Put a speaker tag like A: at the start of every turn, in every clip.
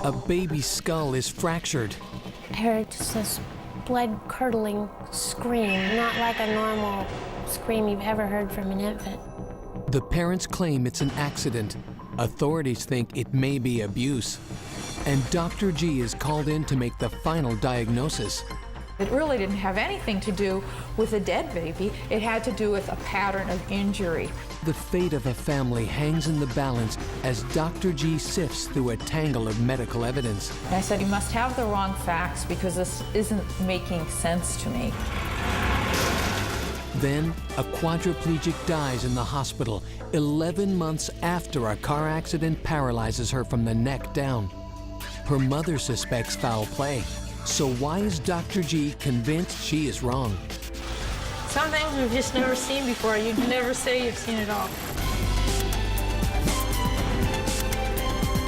A: A baby's skull is fractured.
B: I heard just this blood-curdling scream, not like a normal scream you've ever heard from an infant.
A: The parents claim it's an accident. Authorities think it may be abuse. And Dr. G is called in to make the final diagnosis.
C: It really didn't have anything to do with a dead baby. It had to do with a pattern of injury.
A: The fate of a family hangs in the balance as Dr. G sifts through a tangle of medical evidence.
C: And I said, you must have the wrong facts because this isn't making sense to me.
A: Then, a quadriplegic dies in the hospital 11 months after a car accident paralyzes her from the neck down. Her mother suspects foul play. So why is Dr. G convinced she is wrong?
B: Some things we've just never seen before. You'd never say you've seen it all.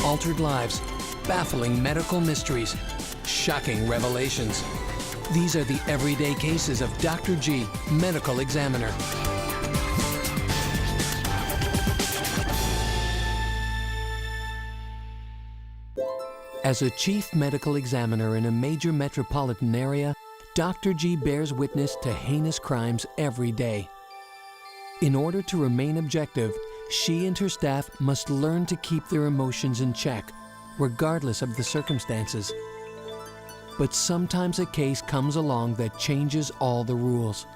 A: Altered lives, baffling medical mysteries, shocking revelations. These are the everyday cases of Dr. G, medical examiner. As a chief medical examiner in a major metropolitan area, Dr. G bears witness to heinous crimes every day. In order to remain objective, she and her staff must learn to keep their emotions in check, regardless of the circumstances. But sometimes a case comes along that changes all the rules.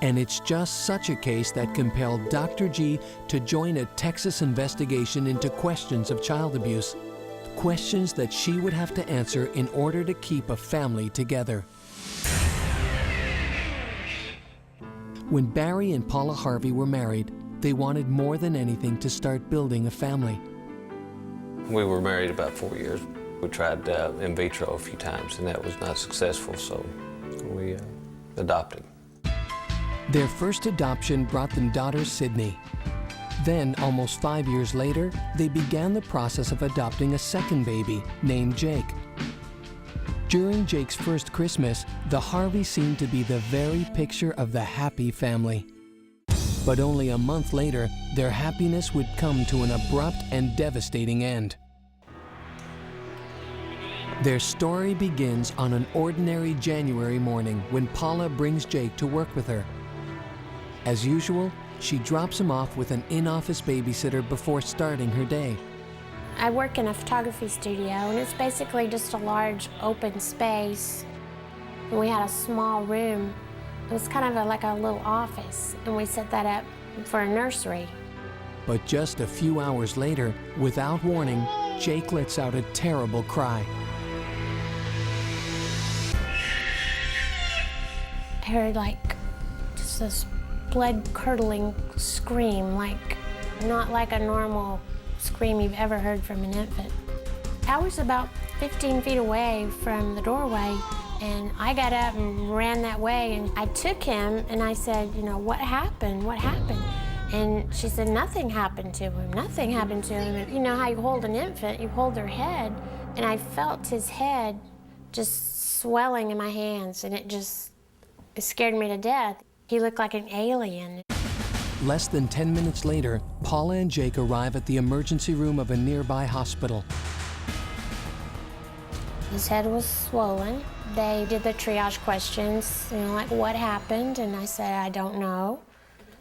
A: And it's just such a case that compelled Dr. G to join a Texas investigation into questions of child abuse. Questions that she would have to answer in order to keep a family together. When Barry and Paula Harvey were married, they wanted more than anything to start building a family.
D: We were married about 4 years. We tried in vitro a few times, and that was not successful, so we adopted.
A: Their first adoption brought them daughter Sydney. Then, almost 5 years later, they began the process of adopting a second baby named Jake. During Jake's first Christmas, the Harveys seemed to be the very picture of the happy family. But only a month later, their happiness would come to an abrupt and devastating end. Their story begins on an ordinary January morning when Paula brings Jake to work with her. As usual, she drops him off with an in-office babysitter before starting her day.
B: I work in a photography studio, and it's basically just a large open space. And we had a small room. It was kind of like a little office, and we set that up for a nursery.
A: But just a few hours later, without warning, Jake lets out a terrible cry.
B: I heard like just this blood-curdling scream, like not like a normal scream you've ever heard from an infant. I was about 15 feet away from the doorway, and I got up and ran that way, and I took him and I said, you know, what happened? What happened? And she said, nothing happened to him, nothing happened to him. And you know how you hold an infant, you hold their head, and I felt his head just swelling in my hands, and it scared me to death. He looked like an alien.
A: Less than 10 minutes later, Paula and Jake arrive at the emergency room of a nearby hospital.
B: His head was swollen. They did the triage questions, you know, like what happened, and I said, I don't know.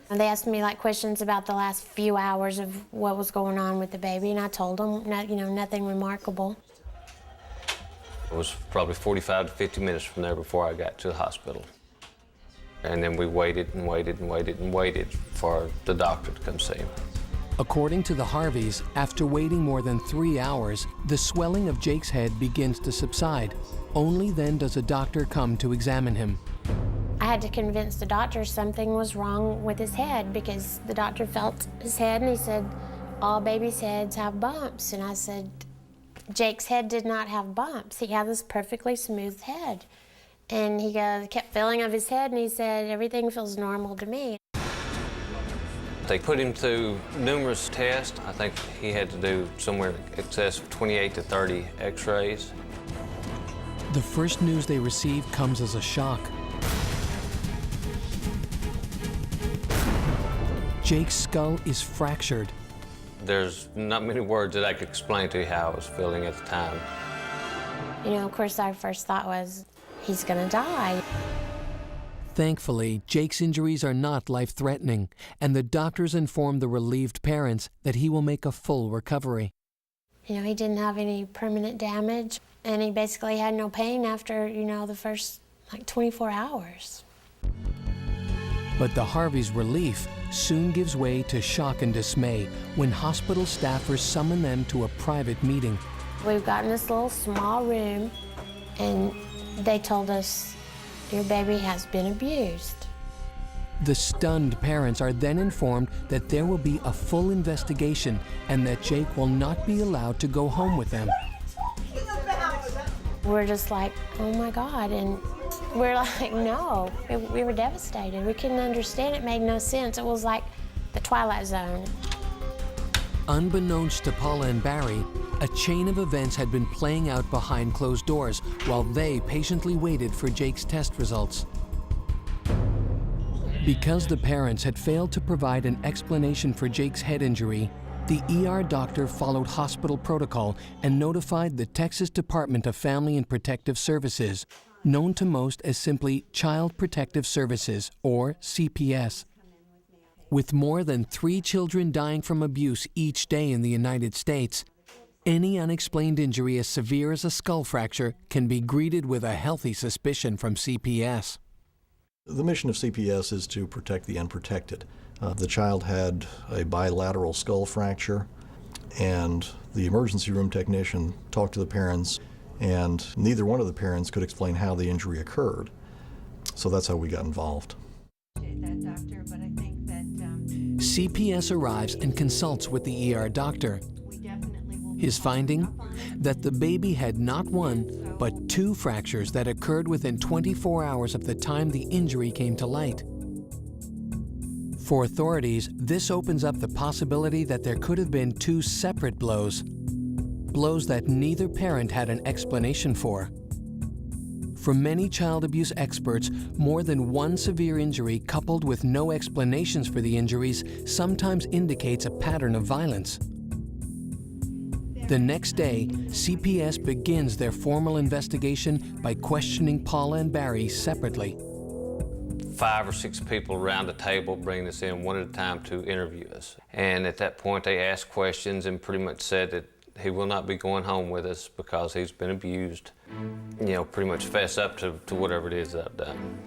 B: And they asked me like questions about the last few hours of what was going on with the baby, and I told them, you know, nothing remarkable.
D: It was probably 45 to 50 minutes from there before I got to the hospital. And then we waited and waited and waited and waited for the doctor to come see him.
A: According to the Harveys, after waiting more than 3 hours, the swelling of Jake's head begins to subside. Only then does a doctor come to examine him.
B: I had to convince the doctor something was wrong with his head, because the doctor felt his head and he said, all babies' heads have bumps. And I said, Jake's head did not have bumps. He had this perfectly smooth head. And he kept feeling of his head, and he said, everything feels normal to me.
D: They put him through numerous tests. I think he had to do somewhere in excess of 28 to 30 x-rays.
A: The first news they receive comes as a shock. Jake's skull is fractured.
D: There's not many words that I could explain to you how I was feeling at the time.
B: You know, of course, our first thought was, he's gonna die.
A: Thankfully, Jake's injuries are not life-threatening, and the doctors inform the relieved parents that he will make a full recovery.
B: You know, he didn't have any permanent damage, and he basically had no pain after, you know, the first, like, 24 hours.
A: But the Harveys' relief soon gives way to shock and dismay when hospital staffers summon them to a private meeting.
B: We've got in this little small room, and they told us, your baby has been abused.
A: The stunned parents are then informed that there will be a full investigation and that Jake will not be allowed to go home with them.
B: We're just like, oh my God, and we're like, no. We were devastated. We couldn't understand. It made no sense. It was like the Twilight Zone.
A: Unbeknownst to Paula and Barry, a chain of events had been playing out behind closed doors while they patiently waited for Jake's test results. Because the parents had failed to provide an explanation for Jake's head injury, the ER doctor followed hospital protocol and notified the Texas Department of Family and Protective Services, known to most as simply Child Protective Services, or CPS. With more than 3 children dying from abuse each day in the United States, any unexplained injury as severe as a skull fracture can be greeted with a healthy suspicion from CPS.
E: The mission of CPS is to protect the unprotected. The child had a bilateral skull fracture, and the emergency room technician talked to the parents, and neither one of the parents could explain how the injury occurred. So that's how we got involved.
A: CPS arrives and consults with the ER doctor. His finding? That the baby had not 1, but 2 fractures that occurred within 24 hours of the time the injury came to light. For authorities, this opens up the possibility that there could have been 2 separate blows. Blows that neither parent had an explanation for. For many child abuse experts, more than 1 severe injury coupled with no explanations for the injuries sometimes indicates a pattern of violence. The next day, CPS begins their formal investigation by questioning Paula and Barry separately.
D: 5 or 6 people around the table bringing us in one at a time to interview us. And at that point, they asked questions and pretty much said that he will not be going home with us because he's been abused. You know, pretty much fess up to whatever it is that I've done.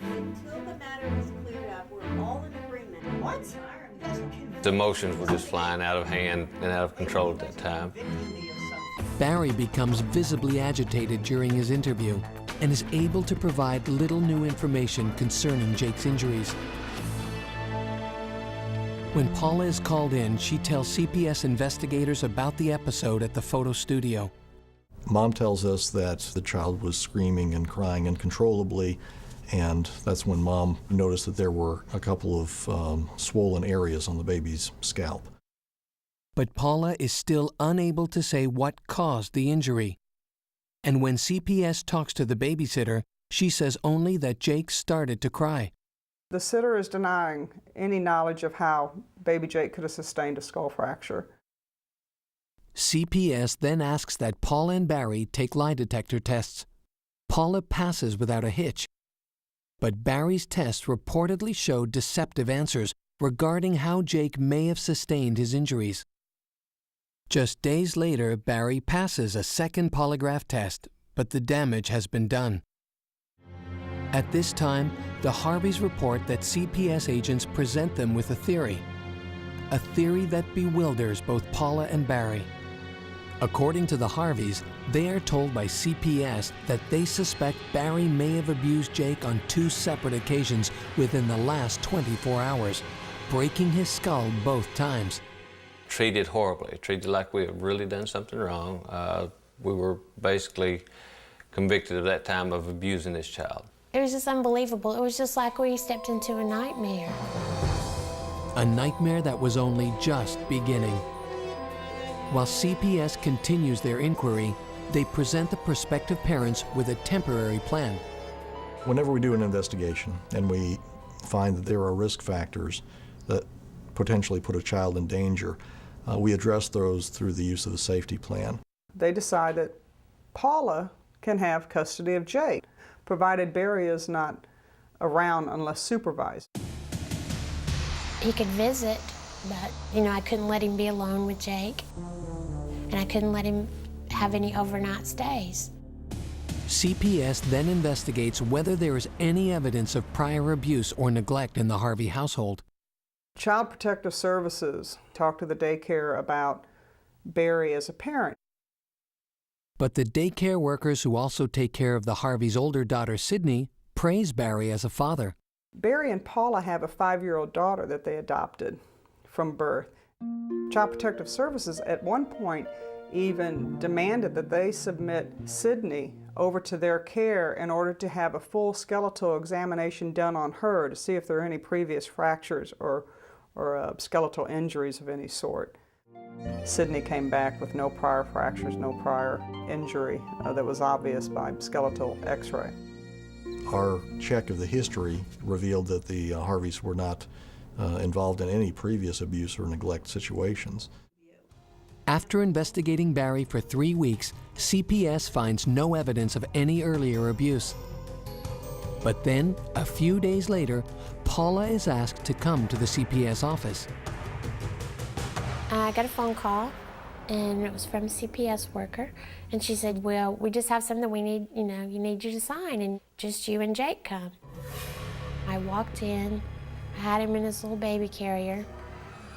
F: Until the matter was cleared up, we're all in agreement. What?
D: The emotions were just flying out of hand and out of control at that time.
A: Barry becomes visibly agitated during his interview and is able to provide little new information concerning Jake's injuries. When Paula is called in, she tells CPS investigators about the episode at the photo studio.
E: Mom tells us that the child was screaming and crying uncontrollably, and that's when Mom noticed that there were a couple of swollen areas on the baby's scalp.
A: But Paula is still unable to say what caused the injury. And when CPS talks to the babysitter, she says only that Jake started to cry.
G: The sitter is denying any knowledge of how baby Jake could have sustained a skull fracture.
A: CPS then asks that Paula and Barry take lie detector tests. Paula passes without a hitch. But Barry's tests reportedly showed deceptive answers regarding how Jake may have sustained his injuries. Just days later, Barry passes a second polygraph test, but the damage has been done. At this time, the Harveys report that CPS agents present them with a theory that bewilders both Paula and Barry. According to the Harveys, they are told by CPS that they suspect Barry may have abused Jake on 2 separate occasions within the last 24 hours, breaking his skull both times.
D: Treated horribly, treated like we had really done something wrong. We were basically convicted at that time of abusing this child.
B: It was just unbelievable. It was just like we stepped into a nightmare.
A: a nightmare that was only just beginning. While CPS continues their inquiry, they present the prospective parents with a temporary plan.
E: Whenever we do an investigation and we find that there are risk factors that potentially put a child in danger, we address those through the use of the safety plan.
G: They decide that Paula can have custody of Jake, provided Barry is not around unless supervised.
B: He could visit, but I couldn't let him be alone with Jake, and I couldn't let him have any overnight stays.
A: CPS then investigates whether there is any evidence of prior abuse or neglect in the Harvey household.
G: Child Protective Services talked to the daycare about Barry as a parent.
A: But the daycare workers who also take care of the Harveys' older daughter, Sydney, praise Barry as a father.
G: Barry and Paula have a 5-year-old daughter that they adopted from birth. Child Protective Services at one point even demanded that they submit Sydney over to their care in order to have a full skeletal examination done on her to see if there are any previous fractures or skeletal injuries of any sort. Sydney came back with no prior fractures, no prior injury that was obvious by skeletal x-ray.
E: Our check of the history revealed that the Harveys were not involved in any previous abuse or neglect situations.
A: After investigating Barry for 3 weeks, CPS finds no evidence of any earlier abuse. But then, a few days later, Paula is asked to come to the CPS office.
B: I got a phone call, and it was from a CPS worker, and she said, well, we just have something we need, you need you to sign, and just you and Jake come. I walked in, I had him in his little baby carrier,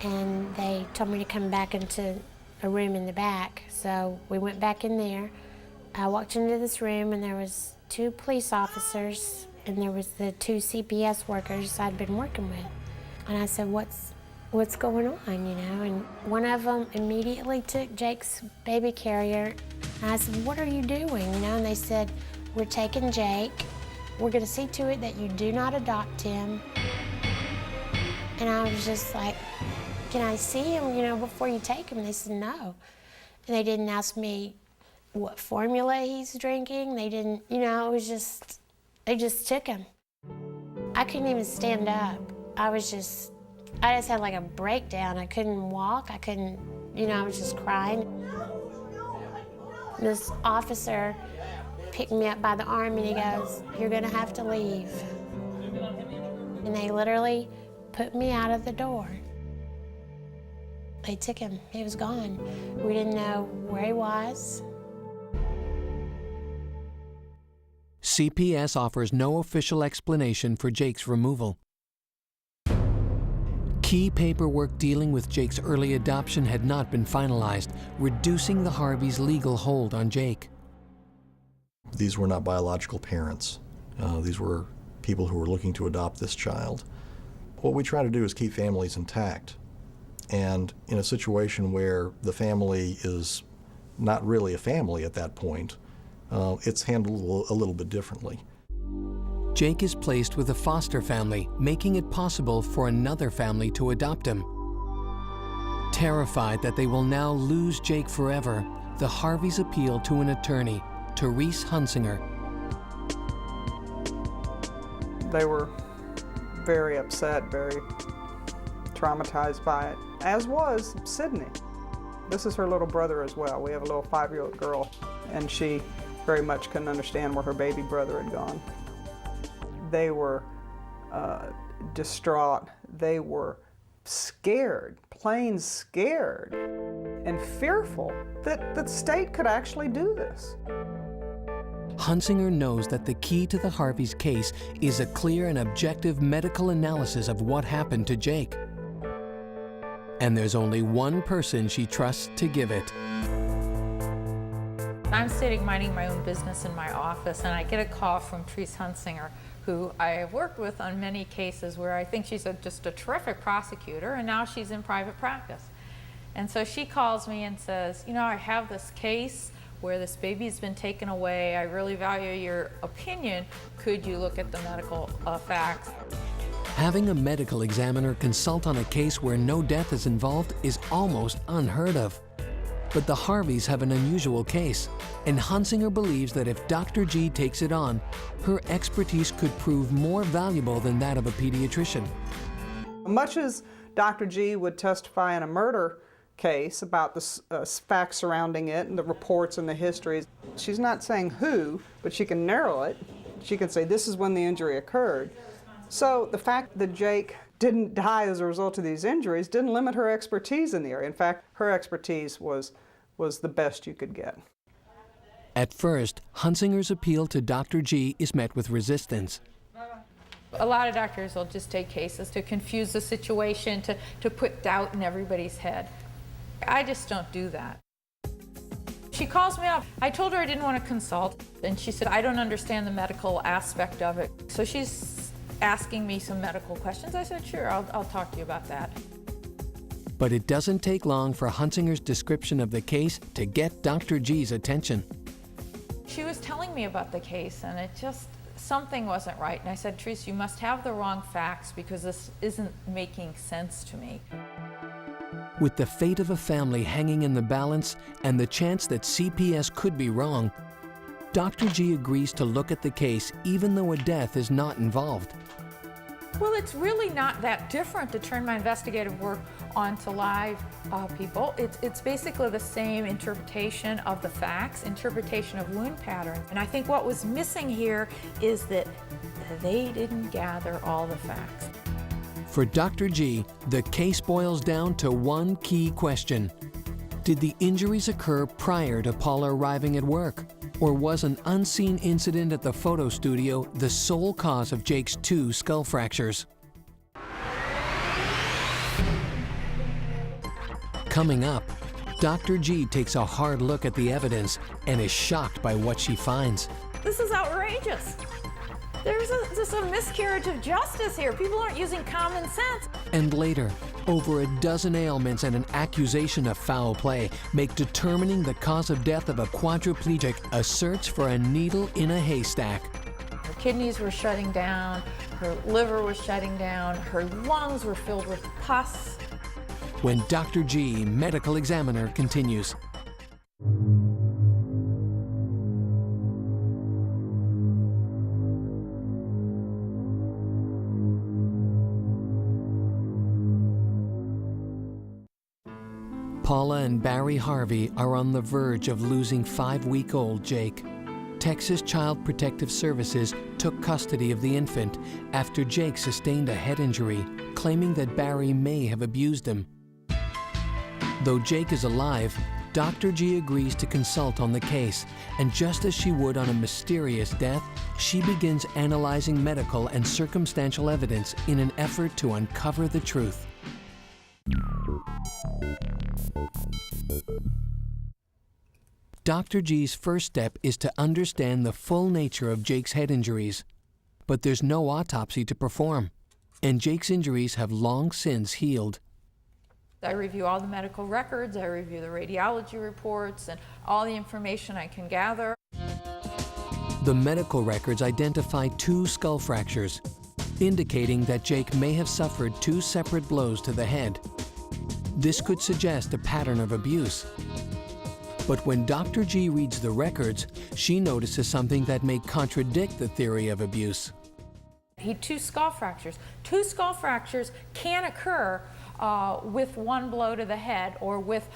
B: and they told me to come back into a room in the back. So we went back in there. I walked into this room, and there was 2 police officers, and there was the 2 CPS workers I'd been working with. And I said, what's going on, And one of them immediately took Jake's baby carrier. And I said, what are you doing, And they said, we're taking Jake. We're gonna see to it that you do not adopt him. And I was just like, can I see him, before you take him? And they said, no. And they didn't ask me what formula he's drinking. They didn't, it was just, they just took him. I couldn't even stand up. I just had like a breakdown. I couldn't walk. I couldn't, I was just crying. This officer picked me up by the arm and he goes, you're gonna have to leave. And they literally put me out of the door. They took him, he was gone. We didn't know where he was.
A: CPS offers no official explanation for Jake's removal. Key paperwork dealing with Jake's early adoption had not been finalized, reducing the Harveys' legal hold on Jake.
E: These were not biological parents. These were people who were looking to adopt this child. What we try to do is keep families intact. And in a situation where the family is not really a family at that point, it's handled a little bit differently.
A: Jake is placed with a foster family, making it possible for another family to adopt him. Terrified that they will now lose Jake forever, the Harveys appeal to an attorney, Therese Hunsinger.
G: They were very upset, very traumatized by it, as was Sydney. This is her little brother as well. We have a little 5-year-old girl, and she very much couldn't understand where her baby brother had gone. They were distraught. They were scared, plain scared, and fearful that the state could actually do this.
A: Hunsinger knows that the key to the Harveys' case is a clear and objective medical analysis of what happened to Jake. And there's only one person she trusts to give it.
C: I'm sitting minding my own business in my office, and I get a call from Therese Hunsinger, who I have worked with on many cases where I think she's just a terrific prosecutor, and now she's in private practice. And so she calls me and says, I have this case where this baby's been taken away. I really value your opinion. Could you look at the medical facts?
A: Having a medical examiner consult on a case where no death is involved is almost unheard of. But the Harveys have an unusual case, and Hunsinger believes that if Dr. G takes it on, her expertise could prove more valuable than that of a pediatrician.
G: Much as Dr. G would testify in a murder case about the facts surrounding it and the reports and the histories, she's not saying who, but she can narrow it. She can say this is when the injury occurred. So the fact that Jake didn't die as a result of these injuries didn't limit her expertise in the area. In fact, her expertise was the best you could get.
A: At first, Hunsinger's appeal to Dr. G is met with resistance.
C: A lot of doctors will just take cases to confuse the situation, to put doubt in everybody's head. I just don't do that. She calls me up. I told her I didn't want to consult, and she said, I don't understand the medical aspect of it. So she's asking me some medical questions. I said, sure, I'll talk to you about that.
A: But it doesn't take long for Hunsinger's description of the case to get Dr. G's attention.
C: She was telling me about the case, and it just, something wasn't right. And I said, Therese, you must have the wrong facts because this isn't making sense to me.
A: With the fate of a family hanging in the balance and the chance that CPS could be wrong, Dr. G agrees to look at the case even though a death is not involved.
C: Well, it's really not that different to turn my investigative work onto live people. It's basically the same interpretation of the facts, interpretation of wound patterns. And I think what was missing here is that they didn't gather all the facts.
A: For Dr. G, the case boils down to one key question. Did the injuries occur prior to Paula arriving at work? Or was an unseen incident at the photo studio the sole cause of Jake's 2 skull fractures? Coming up, Dr. G takes a hard look at the evidence and is shocked by what she finds.
C: This is outrageous. There's just a miscarriage of justice here. People aren't using common sense.
A: And later, over a dozen ailments and an accusation of foul play make determining the cause of death of a quadriplegic a search for a needle in a haystack.
C: Her kidneys were shutting down, her liver was shutting down, her lungs were filled with pus.
A: When Dr. G, medical examiner, continues. Paula and Barry Harvey are on the verge of losing 5-week-old Jake. Texas Child Protective Services took custody of the infant after Jake sustained a head injury, claiming that Barry may have abused him. Though Jake is alive, Dr. G agrees to consult on the case, and just as she would on a mysterious death, she begins analyzing medical and circumstantial evidence in an effort to uncover the truth. Dr. G's first step is to understand the full nature of Jake's head injuries. But there's no autopsy to perform, and Jake's injuries have long since healed.
C: I review all the medical records, I review the radiology reports, and all the information I can gather.
A: The medical records identify 2 skull fractures, indicating that Jake may have suffered 2 separate blows to the head. This could suggest a pattern of abuse. But when Dr. G reads the records, she notices something that may contradict the theory of abuse.
C: He had 2 skull fractures. 2 skull fractures can occur with 1 blow to the head or with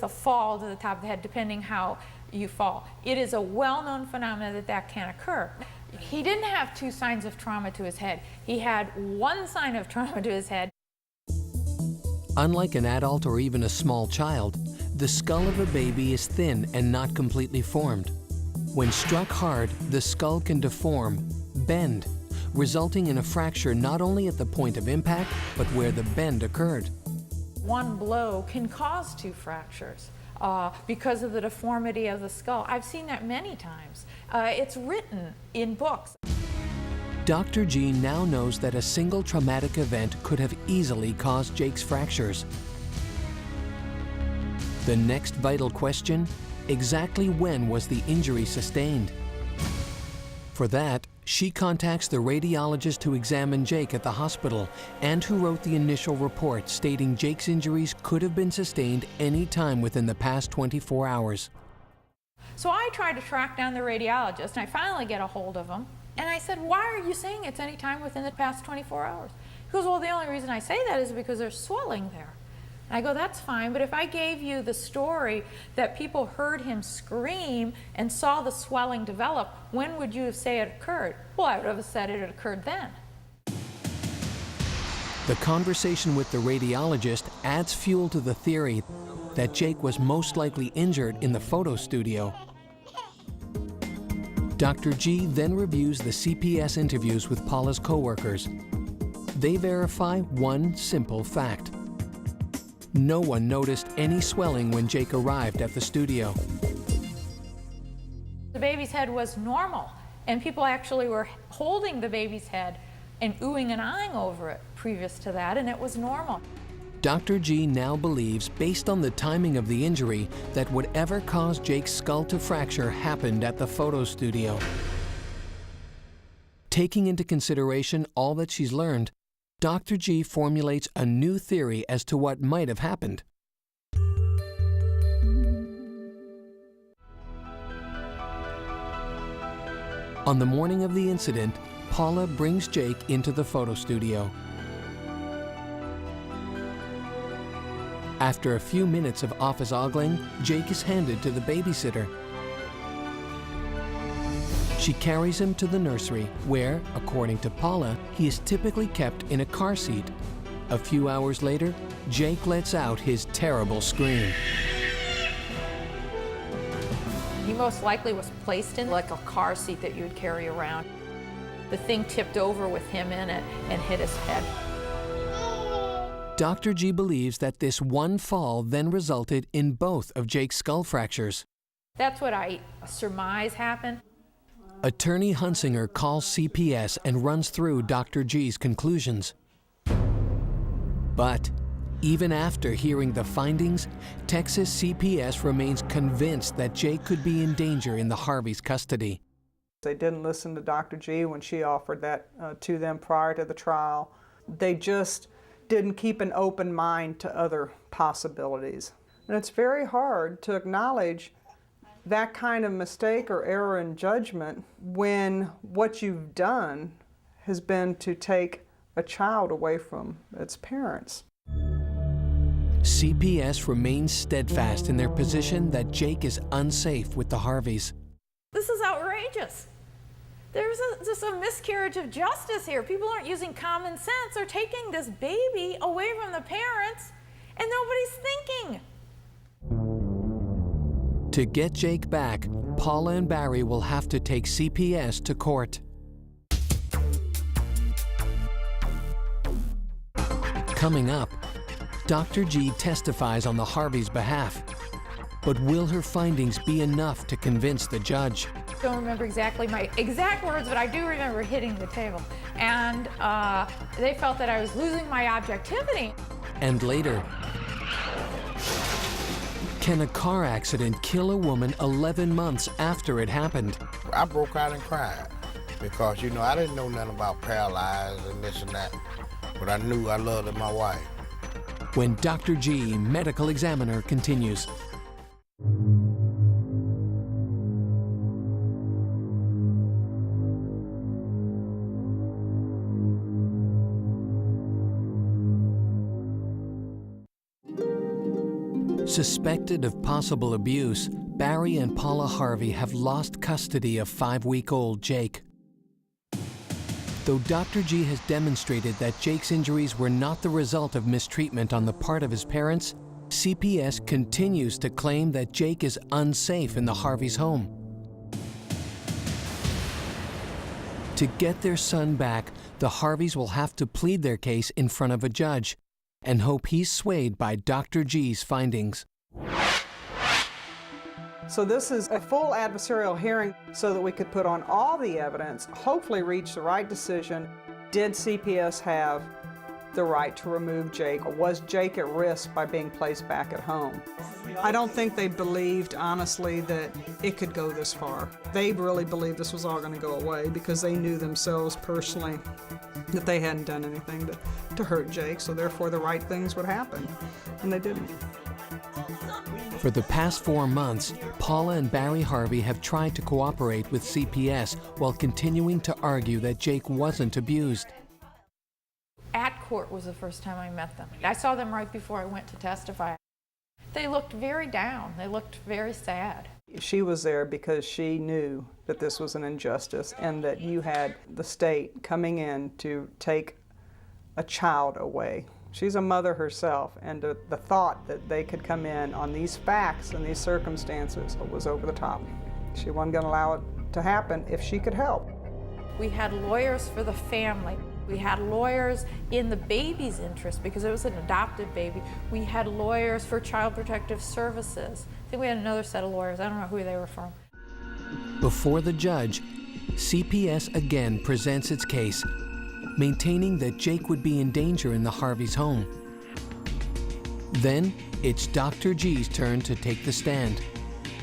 C: a fall to the top of the head, depending how you fall. It is a well-known phenomenon that can occur. He didn't have 2 signs of trauma to his head. He had 1 sign of trauma to his head.
A: Unlike an adult or even a small child, the skull of a baby is thin and not completely formed. When struck hard, the skull can deform, bend, resulting in a fracture not only at the point of impact, but where the bend occurred.
C: 1 blow can cause 2 fractures because of the deformity of the skull. I've seen that many times. It's written in books.
A: Dr. G now knows that a single traumatic event could have easily caused Jake's fractures. The next vital question, exactly when was the injury sustained? For that, she contacts the radiologist who examined Jake at the hospital and who wrote the initial report stating Jake's injuries could have been sustained any time within the past 24 hours.
C: So I tried to track down the radiologist, and I finally get a hold of him. And I said, why are you saying it's any time within the past 24 hours? He goes, well, the only reason I say that is because there's swelling there. And I go, that's fine, but if I gave you the story that people heard him scream and saw the swelling develop, when would you say it occurred? Well, I would have said it had occurred then.
A: The conversation with the radiologist adds fuel to the theory that Jake was most likely injured in the photo studio. Dr. G then reviews the CPS interviews with Paula's coworkers. They verify one simple fact. No one noticed any swelling when Jake arrived at the studio.
C: The baby's head was normal, and people actually were holding the baby's head and oohing and aahing over it previous to that, and it was normal.
A: Dr. G now believes, based on the timing of the injury, that whatever caused Jake's skull to fracture happened at the photo studio. Taking into consideration all that she's learned, Dr. G formulates a new theory as to what might have happened. On the morning of the incident, Paula brings Jake into the photo studio. After a few minutes of office ogling, Jake is handed to the babysitter. She carries him to the nursery, where, according to Paula, he is typically kept in a car seat. A few hours later, Jake lets out his terrible scream.
C: He most likely was placed in like a car seat that you would carry around. The thing tipped over with him in it and hit his head.
A: Dr. G believes that this one fall then resulted in both of Jake's skull fractures.
C: That's what I surmise happened.
A: Attorney Hunsinger calls CPS and runs through Dr. G's conclusions. But even after hearing the findings, Texas CPS remains convinced that Jake could be in danger in the Harveys' custody.
G: They didn't listen to Dr. G when she offered that to them prior to the trial. They just didn't keep an open mind to other possibilities. And it's very hard to acknowledge that kind of mistake or error in judgment when what you've done has been to take a child away from its parents.
A: CPS remains steadfast in their position that Jake is unsafe with the Harveys.
C: This is outrageous. There's just a miscarriage of justice here. People aren't using common sense. They're taking this baby away from the parents, and nobody's thinking.
A: To get Jake back, Paula and Barry will have to take CPS to court. Coming up, Dr. G testifies on the Harveys' behalf. But will her findings be enough to convince the judge?
C: I don't remember exactly my exact words, but I do remember hitting the table. And they felt that I was losing my objectivity.
A: And later, can a car accident kill a woman 11 months after it happened?
H: I broke out and cried because, I didn't know nothing about paralyzed and this and that, but I knew I loved my wife.
A: When Dr. G, medical examiner, continues. Suspected of possible abuse, Barry and Paula Harvey have lost custody of 5-week-old Jake. Though Dr. G has demonstrated that Jake's injuries were not the result of mistreatment on the part of his parents, CPS continues to claim that Jake is unsafe in the Harveys' home. To get their son back, the Harveys will have to plead their case in front of a judge and hope he's swayed by Dr. G's findings.
G: So this is a full adversarial hearing so that we could put on all the evidence, hopefully reach the right decision. Did CPS have the right to remove Jake. Was Jake at risk by being placed back at home? I don't think they believed, honestly, that it could go this far. They really believed this was all going to go away because they knew themselves personally that they hadn't done anything to hurt Jake, so therefore the right things would happen, and they didn't.
A: For the past 4 months, Paula and Barry Harvey have tried to cooperate with CPS while continuing to argue that Jake wasn't abused.
C: At court was the first time I met them. I saw them right before I went to testify. They looked very down. They looked very sad.
G: She was there because she knew that this was an injustice and that you had the state coming in to take a child away. She's a mother herself, and the thought that they could come in on these facts and these circumstances was over the top. She wasn't going to allow it to happen if she could help.
C: We had lawyers for the family. We had lawyers in the baby's interest because it was an adopted baby. We had lawyers for Child Protective Services. I think we had another set of lawyers. I don't know who they were from.
A: Before the judge, CPS again presents its case, maintaining that Jake would be in danger in the Harveys' home. Then it's Dr. G's turn to take the stand.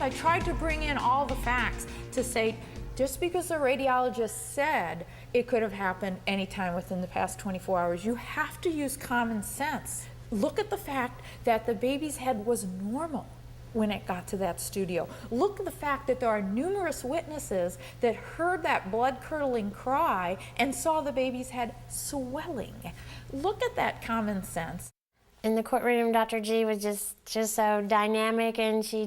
C: I tried to bring in all the facts to say, just because the radiologist said it could have happened anytime within the past 24 hours, you have to use common sense. Look at the fact that the baby's head was normal when it got to that studio. Look at the fact that there are numerous witnesses that heard that blood-curdling cry and saw the baby's head swelling. Look at that common sense.
B: In the courtroom, Dr. G was just so dynamic, and she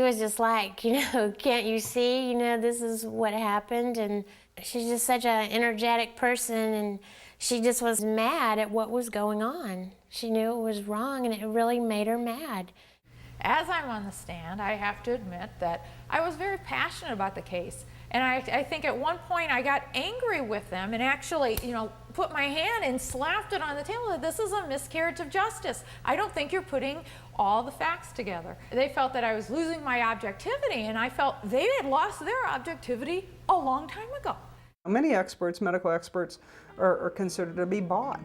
B: was just like, can't you see, this is what happened? And she's just such an energetic person, and she just was mad at what was going on. She knew it was wrong, and it really made her mad.
C: As I'm on the stand, I have to admit that I was very passionate about the case. And I think at one point I got angry with them and actually, put my hand and slapped it on the table. This is a miscarriage of justice. I don't think you're putting all the facts together. They felt that I was losing my objectivity, and I felt they had lost their objectivity a long time ago.
G: Many experts, medical experts, are considered to be bought.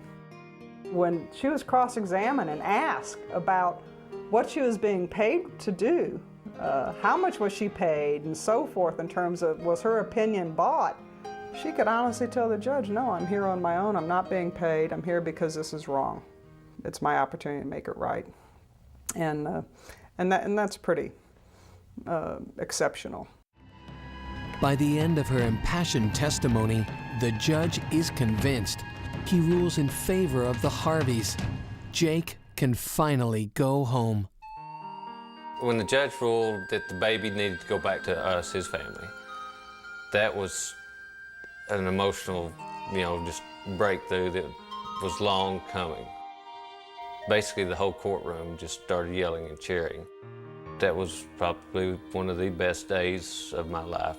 G: When she was cross-examined and asked about what she was being paid to do, how much was she paid, and so forth, in terms of was her opinion bought, she could honestly tell the judge, no, I'm here on my own, I'm not being paid, I'm here because this is wrong. It's my opportunity to make it right. And that's pretty exceptional.
A: By the end of her impassioned testimony, the judge is convinced. He rules in favor of the Harveys. Jake can finally go home.
D: When the judge ruled that the baby needed to go back to us, his family, that was an emotional, just breakthrough that was long coming. Basically, the whole courtroom just started yelling and cheering. That was probably one of the best days of my life.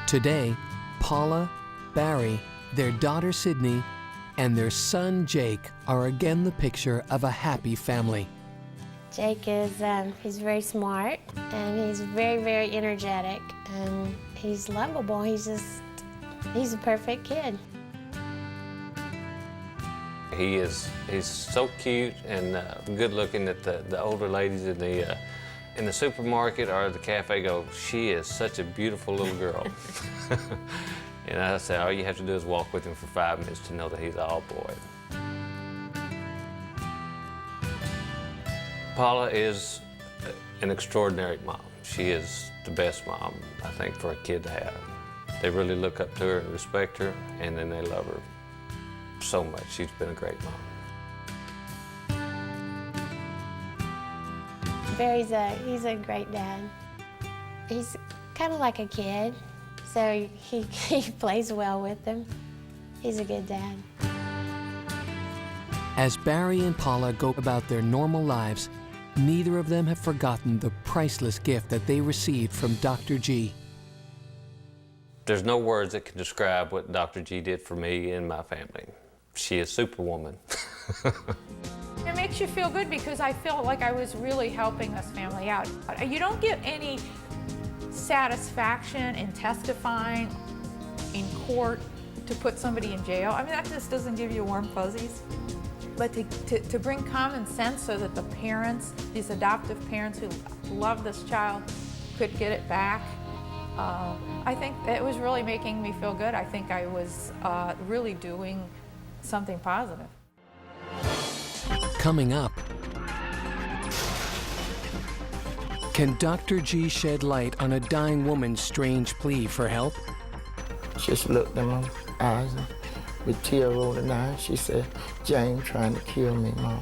A: Today, Paula, Barry, their daughter Sydney, and their son Jake are again the picture of a happy family.
B: Jake is, he's very smart, and he's very, very energetic, and he's lovable. He's a perfect kid.
D: He's so cute and good looking that the older ladies in the supermarket or the cafe go, she is such a beautiful little girl. And I say, all you have to do is walk with him for 5 minutes to know that he's all boy. Paula is an extraordinary mom. She is the best mom, I think, for a kid to have. They really look up to her and respect her, and then they love her so much. She's been a great mom.
B: Barry's he's a great dad. He's kind of like a kid, so he plays well with them. He's a good dad.
A: As Barry and Paula go about their normal lives, neither of them have forgotten the priceless gift that they received from Dr. G.
D: There's no words that can describe what Dr. G did for me and my family. She is Superwoman.
C: It makes you feel good because I felt like I was really helping this family out. You don't get any satisfaction in testifying in court to put somebody in jail. I mean, that just doesn't give you warm fuzzies. But to bring common sense so that the parents, these adoptive parents who love this child, could get it back, I think it was really making me feel good. I think I was really doing something positive.
A: Coming up, can Dr. G shed light on a dying woman's strange plea for help?
I: Just looked in my eyes with tear rolling eyes. She said, "James trying to kill me, Mom."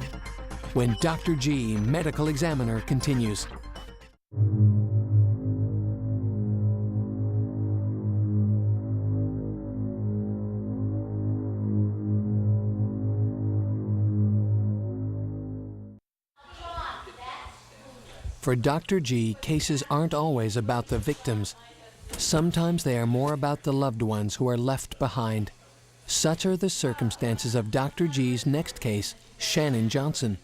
A: When Dr. G, medical examiner, continues. For Dr. G, cases aren't always about the victims. Sometimes they are more about the loved ones who are left behind. Such are the circumstances of Dr. G's next case, Shannon Johnson.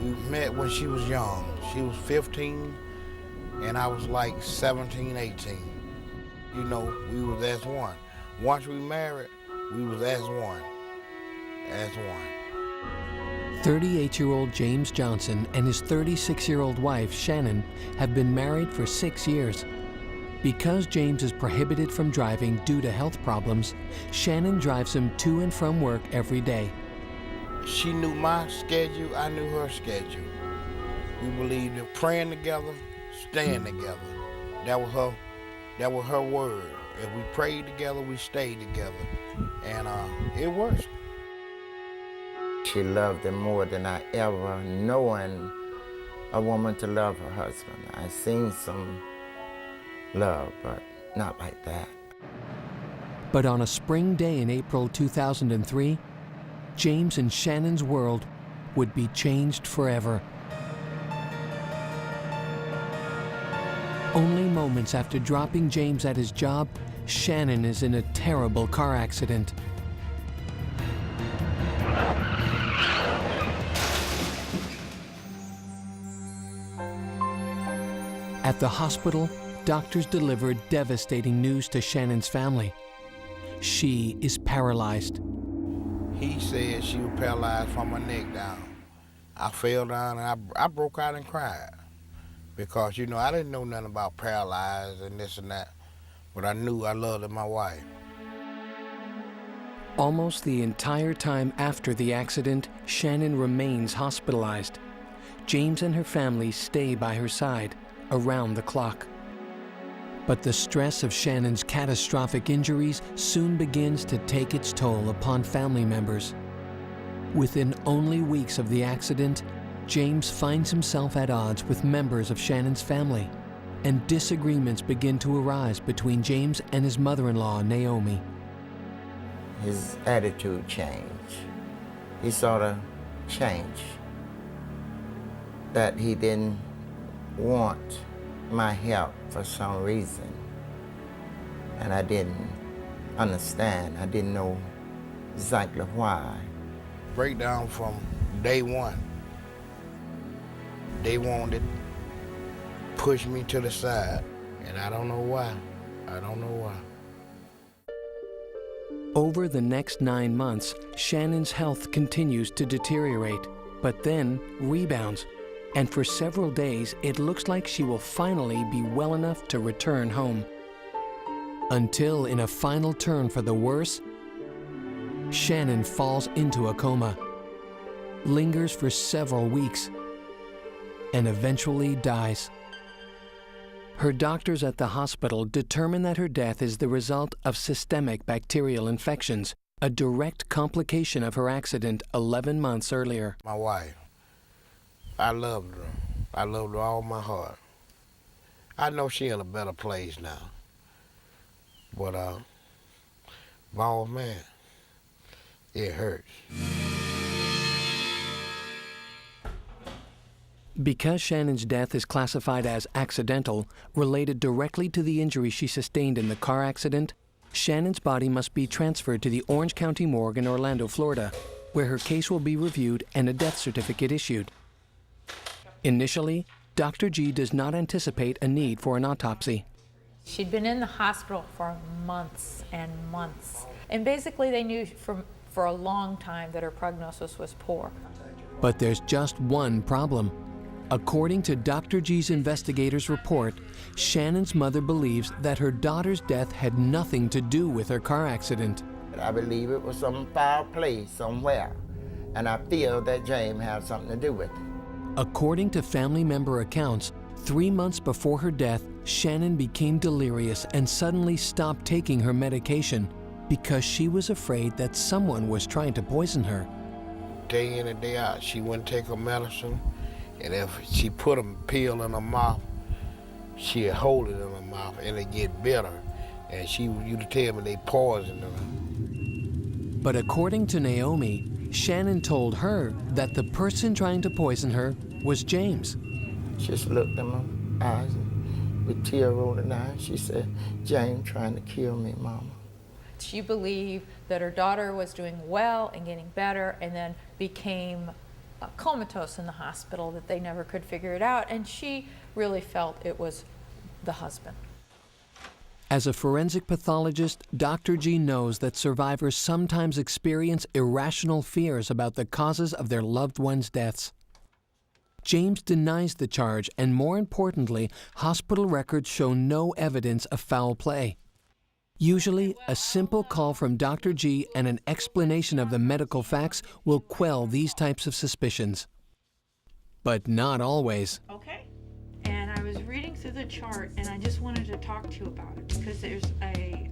H: We met when she was young. She was 15 and I was like 17, 18. You know, we was as one. Once we married, we was as one. As one.
A: 38-year-old James Johnson and his 36-year-old wife, Shannon, have been married for 6 years. Because James is prohibited from driving due to health problems, Shannon drives him to and from work every day.
H: She knew my schedule, I knew her schedule. We believed in praying together, staying together. That was her word. If we prayed together, we stayed together. And it worked.
I: She loved him more than I ever known a woman to love her husband. I seen some love, but not like that.
A: But on a spring day in April 2003, James and Shannon's world would be changed forever. Only moments after dropping James at his job, Shannon is in a terrible car accident. At the hospital, doctors delivered devastating news to Shannon's family. She is paralyzed.
H: He said she was paralyzed from her neck down. I fell down and I broke out and cried. Because, you know, I didn't know nothing about paralyzed and this and that, but I knew I loved my wife.
A: Almost the entire time after the accident, Shannon remains hospitalized. James and her family stay by her side, around the clock. But the stress of Shannon's catastrophic injuries soon begins to take its toll upon family members. Within only weeks of the accident, James finds himself at odds with members of Shannon's family, and disagreements begin to arise between James and his mother-in-law, Naomi.
I: His attitude changed. He sort of changed. That he didn't want my help for some reason. And I didn't understand. I didn't know exactly why.
H: Breakdown from day one. They wanted to push me to the side, and I don't know why. I don't know why.
A: Over the next 9 months, Shannon's health continues to deteriorate, but then rebounds. And for several days, it looks like she will finally be well enough to return home. Until, in a final turn for the worse, Shannon falls into a coma, lingers for several weeks, and eventually dies. Her doctors at the hospital determine that her death is the result of systemic bacterial infections, a direct complication of her accident 11 months earlier.
H: My wife, I loved her. I loved her all my heart. I know she's in a better place now. But, oh man, it hurts.
A: Because Shannon's death is classified as accidental, related directly to the injury she sustained in the car accident, Shannon's body must be transferred to the Orange County Morgue in Orlando, Florida, where her case will be reviewed and a death certificate issued. Initially, Dr. G does not anticipate a need for an autopsy.
C: She'd been in the hospital for months and months. And basically they knew for a long time that her prognosis was poor.
A: But there's just one problem. According to Dr. G's investigators' report, Shannon's mother believes that her daughter's death had nothing to do with her car accident.
I: I believe it was some foul play somewhere, and I feel that James had something to do with it.
A: According to family member accounts, 3 months before her death, Shannon became delirious and suddenly stopped taking her medication because she was afraid that someone was trying to poison her.
H: Day in and day out, she wouldn't take her medicine, and if she put a pill in her mouth, she'd hold it in her mouth and it'd get bitter. And she used to tell me they poisoned her.
A: But according to Naomi, Shannon told her that the person trying to poison her was James.
I: She just looked in my eyes with tear rolling down. She said, James trying to kill me, Mama.
C: She believed that her daughter was doing well and getting better and then became comatose in the hospital, that they never could figure it out, and she really felt it was the husband.
A: As a forensic pathologist, Dr. G knows that survivors sometimes experience irrational fears about the causes of their loved ones' deaths. James denies the charge, and more importantly, hospital records show no evidence of foul play. Usually, a simple call from Dr. G and an explanation of the medical facts will quell these types of suspicions. But not always.
J: Okay. And I was reading through the chart, and I just wanted to talk to you about it because there's a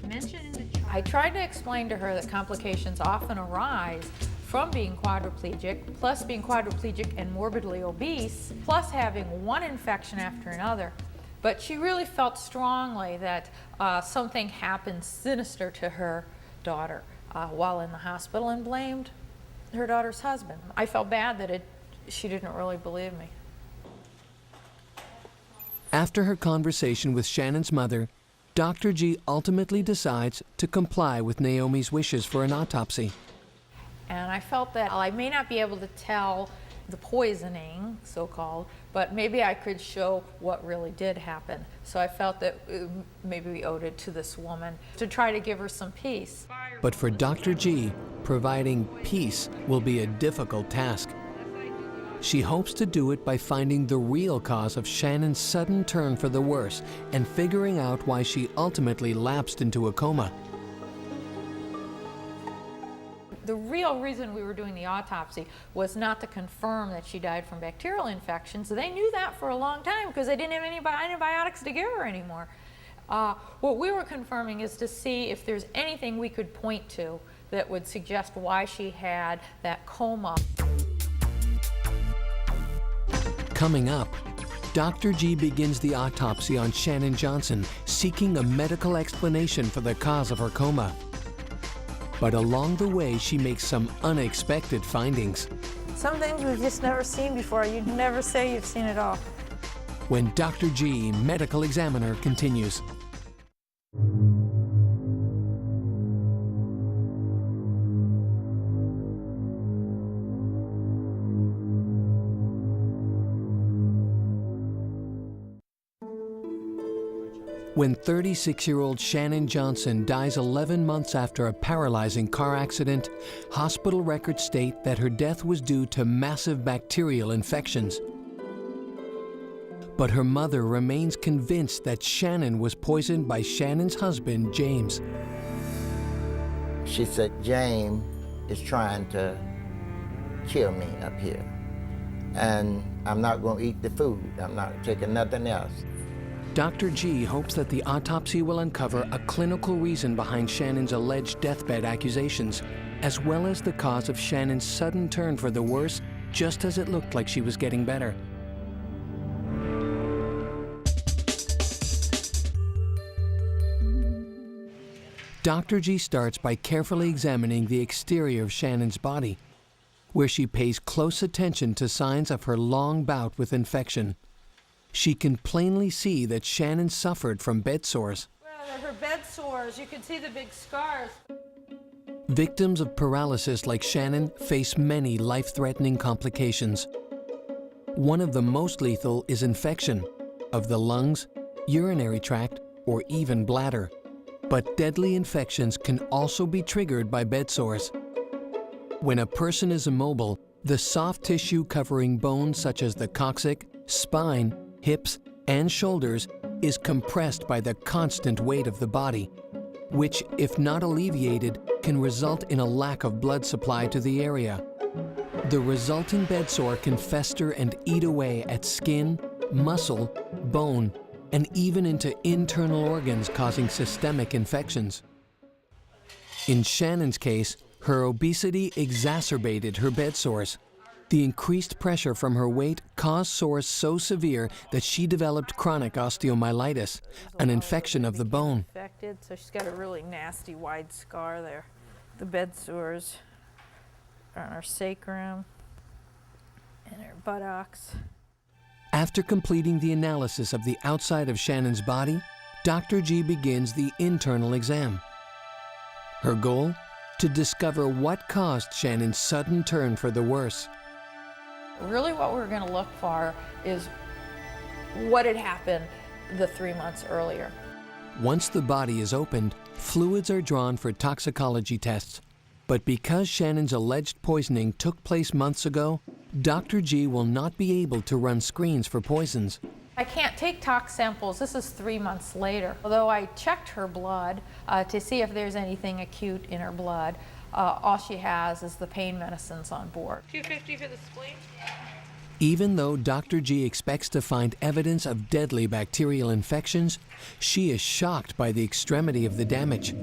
J: mention in the chart.
C: I tried to explain to her that complications often arise from being quadriplegic, plus being quadriplegic and morbidly obese, plus having one infection after another. But she really felt strongly that something happened sinister to her daughter while in the hospital, and blamed her daughter's husband. I felt bad that she didn't really believe me.
A: After her conversation with Shannon's mother, Dr. G ultimately decides to comply with Naomi's wishes for an autopsy.
C: And I felt that I may not be able to tell the poisoning, so-called, but maybe I could show what really did happen. So I felt that maybe we owed it to this woman to try to give her some peace.
A: But for Dr. G, providing peace will be a difficult task. She hopes to do it by finding the real cause of Shannon's sudden turn for the worse and figuring out why she ultimately lapsed into a coma.
C: The real reason we were doing the autopsy was not to confirm that she died from bacterial infections. They knew that for a long time because they didn't have any antibiotics to give her anymore. What we were confirming is to see if there's anything we could point to that would suggest why she had that coma.
A: Coming up, Dr. G begins the autopsy on Shannon Johnson, seeking a medical explanation for the cause of her coma. But along the way, she makes some unexpected findings.
C: Some things we've just never seen before. You'd never say you've seen it all.
A: When Dr. G, medical examiner, continues. When 36-year-old Shannon Johnson dies 11 months after a paralyzing car accident, hospital records state that her death was due to massive bacterial infections. But her mother remains convinced that Shannon was poisoned by Shannon's husband, James.
I: She said, James is trying to kill me up here. And I'm not going to eat the food. I'm not taking nothing else.
A: Dr. G hopes that the autopsy will uncover a clinical reason behind Shannon's alleged deathbed accusations, as well as the cause of Shannon's sudden turn for the worse, just as it looked like she was getting better. Dr. G starts by carefully examining the exterior of Shannon's body, where she pays close attention to signs of her long bout with infection. She can plainly see that Shannon suffered from bed sores.
C: Well, her bed sores, you can see the big scars.
A: Victims of paralysis like Shannon face many life-threatening complications. One of the most lethal is infection of the lungs, urinary tract, or even bladder. But deadly infections can also be triggered by bed sores. When a person is immobile, the soft tissue covering bones such as the coccyx, spine, hips, and shoulders is compressed by the constant weight of the body, which, if not alleviated, can result in a lack of blood supply to the area. The resulting bed sore can fester and eat away at skin, muscle, bone, and even into internal organs, causing systemic infections. In Shannon's case, her obesity exacerbated her bed sores. The increased pressure from her weight caused sores so severe that she developed chronic osteomyelitis, an infection of the bone.
C: Infected, so she's got a really nasty wide scar there. The bed sores on her sacrum and her buttocks.
A: After completing the analysis of the outside of Shannon's body, Dr. G begins the internal exam. Her goal? To discover what caused Shannon's sudden turn for the worse.
C: Really what we're going to look for is what had happened the 3 months earlier.
A: Once the body is opened, fluids are drawn for toxicology tests. But because Shannon's alleged poisoning took place months ago, Dr. G will not be able to run screens for poisons.
C: I can't take tox samples. This is 3 months later. Although I checked her blood to see if there's anything acute in her blood, all she has is the pain medicines on board. $250 for the spleen.
A: Even though Dr. G expects to find evidence of deadly bacterial infections, she is shocked by the extremity of the damage.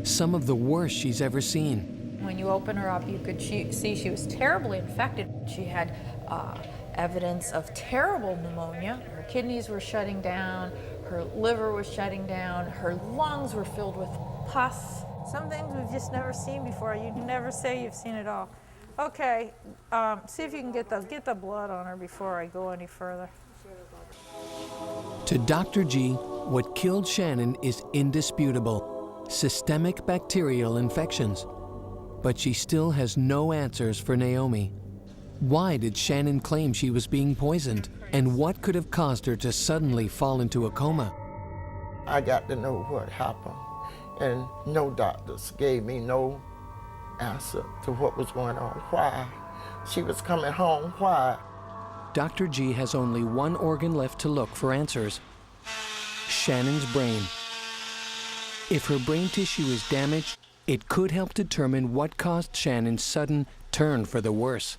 A: Some of the worst she's ever seen.
C: When you open her up, you could see she was terribly infected. She had evidence of terrible pneumonia. Her kidneys were shutting down, her liver was shutting down, her lungs were filled with pus. Some things we've just never seen before. You never say you've seen it all. Okay, see if you can get the blood on her before I go any further.
A: To Dr. G, what killed Shannon is indisputable: systemic bacterial infections. But she still has no answers for Naomi. Why did Shannon claim she was being poisoned? And what could have caused her to suddenly fall into a coma?
I: I got to know what happened, and no doctors gave me no answer to what was going on. Why? She was coming home. Why?
A: Dr. G has only one organ left to look for answers: Shannon's brain. If her brain tissue is damaged, it could help determine what caused Shannon's sudden turn for the worse.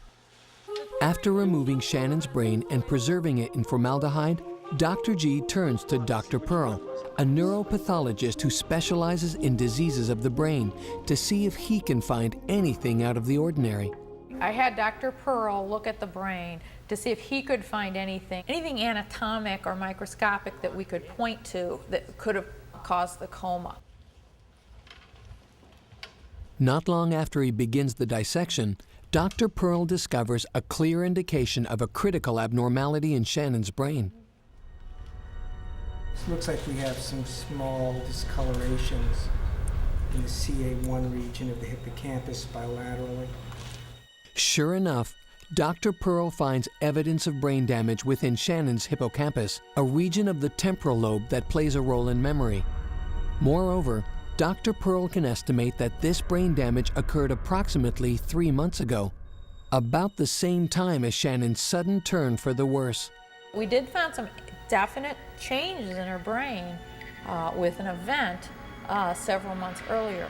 A: After removing Shannon's brain and preserving it in formaldehyde, Dr. G turns to Dr. Pearl, a neuropathologist who specializes in diseases of the brain, to see if he can find anything out of the ordinary.
C: I had Dr. Pearl look at the brain to see if he could find anything anatomic or microscopic that we could point to that could have caused the coma.
A: Not long after he begins the dissection, Dr. Pearl discovers a clear indication of a critical abnormality in Shannon's brain.
K: It looks like we have some small discolorations in the CA1 region of the hippocampus bilaterally.
A: Sure enough, Dr. Pearl finds evidence of brain damage within Shannon's hippocampus, a region of the temporal lobe that plays a role in memory. Moreover, Dr. Pearl can estimate that this brain damage occurred approximately 3 months ago, about the same time as Shannon's sudden turn for the worse.
C: We did find some definite changes in her brain with an event several months earlier.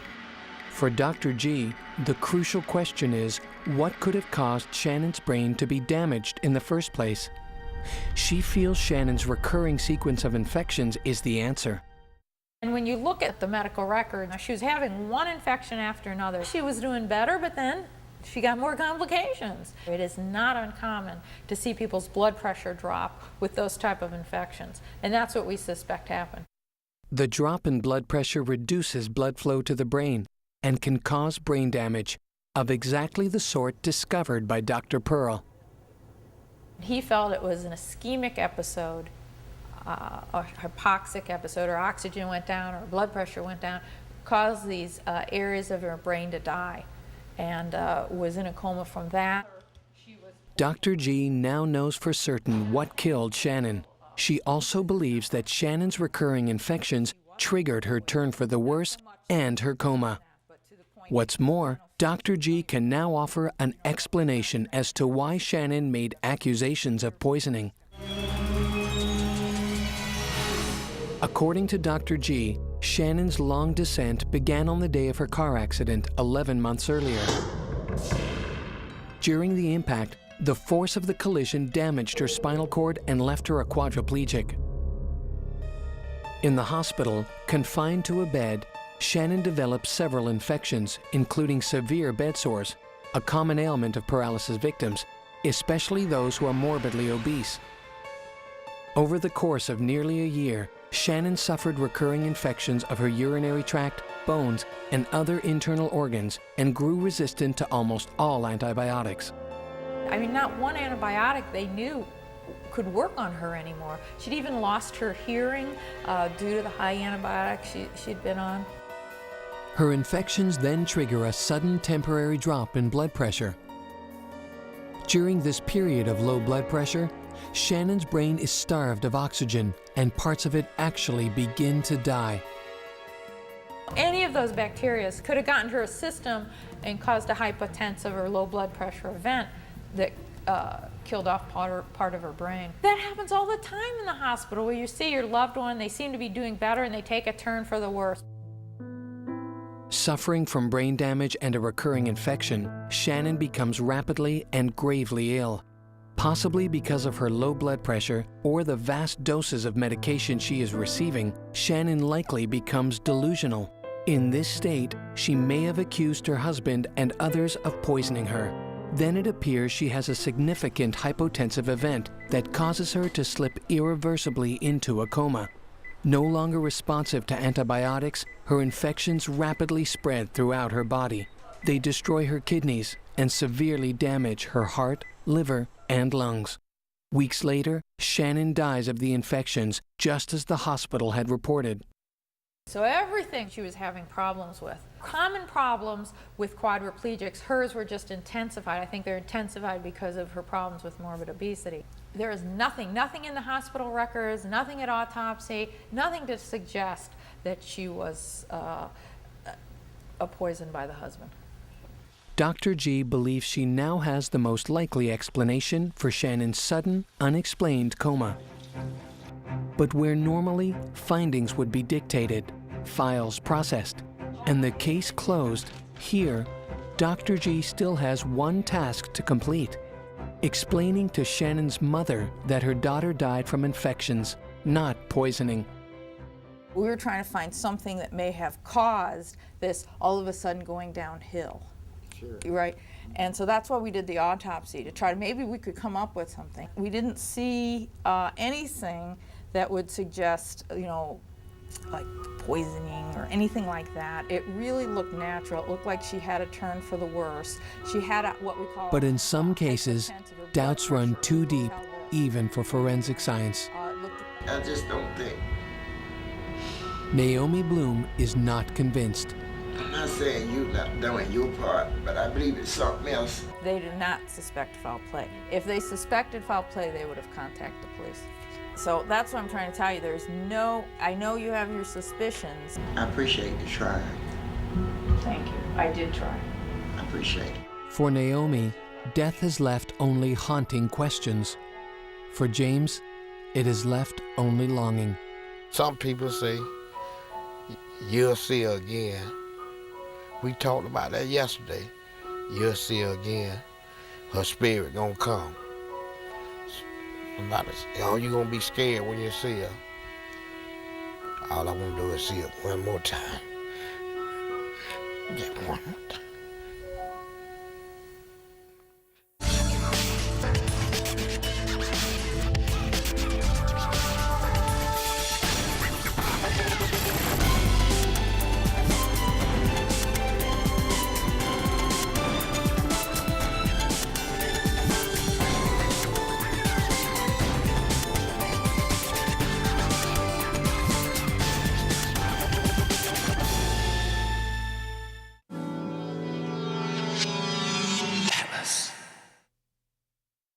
A: For Dr. G, the crucial question is, what could have caused Shannon's brain to be damaged in the first place? She feels Shannon's recurring sequence of infections is the answer.
C: And when you look at the medical record, she was having one infection after another. She was doing better, but then she got more complications. It is not uncommon to see people's blood pressure drop with those type of infections, and that's what we suspect happened.
A: The drop in blood pressure reduces blood flow to the brain and can cause brain damage of exactly the sort discovered by Dr. Pearl.
C: He felt it was an ischemic episode, a hypoxic episode, her oxygen went down, her blood pressure went down, caused these areas of her brain to die, and was in a coma from that.
A: Dr. G now knows for certain what killed Shannon. She also believes that Shannon's recurring infections triggered her turn for the worse and her coma. What's more, Dr. G can now offer an explanation as to why Shannon made accusations of poisoning. According to Dr. G, Shannon's long descent began on the day of her car accident 11 months earlier. During the impact, the force of the collision damaged her spinal cord and left her a quadriplegic. In the hospital, confined to a bed, Shannon developed several infections, including severe bed sores, a common ailment of paralysis victims, especially those who are morbidly obese. Over the course of nearly a year, Shannon suffered recurring infections of her urinary tract, bones, and other internal organs, and grew resistant to almost all antibiotics.
C: I mean, not one antibiotic they knew could work on her anymore. She'd even lost her hearing due to the high antibiotics she'd been on.
A: Her infections then trigger a sudden temporary drop in blood pressure. During this period of low blood pressure, Shannon's brain is starved of oxygen, and parts of it actually begin to die.
C: Any of those bacteria could have gotten to her system and caused a hypotensive or low blood pressure event that killed off part of her brain. That happens all the time in the hospital, where you see your loved one, they seem to be doing better, and they take a turn for the worse.
A: Suffering from brain damage and a recurring infection, Shannon becomes rapidly and gravely ill. Possibly because of her low blood pressure or the vast doses of medication she is receiving, Shannon likely becomes delusional. In this state, she may have accused her husband and others of poisoning her. Then it appears she has a significant hypotensive event that causes her to slip irreversibly into a coma. No longer responsive to antibiotics, her infections rapidly spread throughout her body. They destroy her kidneys and severely damage her heart, liver, and lungs. Weeks later, Shannon dies of the infections, just as the hospital had reported.
C: So everything she was having problems with, common problems with quadriplegics, hers were just intensified. I think they're intensified because of her problems with morbid obesity. There is nothing in the hospital records, nothing at autopsy, nothing to suggest that she was poisoned by the husband.
A: Dr. G believes she now has the most likely explanation for Shannon's sudden, unexplained coma. But where normally findings would be dictated, files processed, and the case closed, here, Dr. G still has one task to complete: explaining to Shannon's mother that her daughter died from infections, not poisoning.
C: We were trying to find something that may have caused this all of a sudden going downhill. Sure. Right? And so that's why we did the autopsy, to try to, maybe we could come up with something. We didn't see anything that would suggest, like poisoning or anything like that. It really looked natural. It looked like she had a turn for the worse. She had what we call...
A: But in some cases, doubts run too deep, even for forensic science.
I: I just don't think.
A: Naomi Bloom is not convinced.
I: I'm not saying you're not doing your part, but I believe it's something else.
C: They did not suspect foul play. If they suspected foul play, they would have contacted the police. So that's what I'm trying to tell you. I know you have your suspicions.
I: I appreciate you trying.
C: Thank you. I did try.
I: I appreciate it.
A: For Naomi, death has left only haunting questions. For James, it has left only longing.
H: Some people say, you'll see her again. We talked about that yesterday. You'll see her again. Her spirit gonna come. Somebody say, oh, you gonna be scared when you see her. All I wanna do is see her one more time. Just one more time.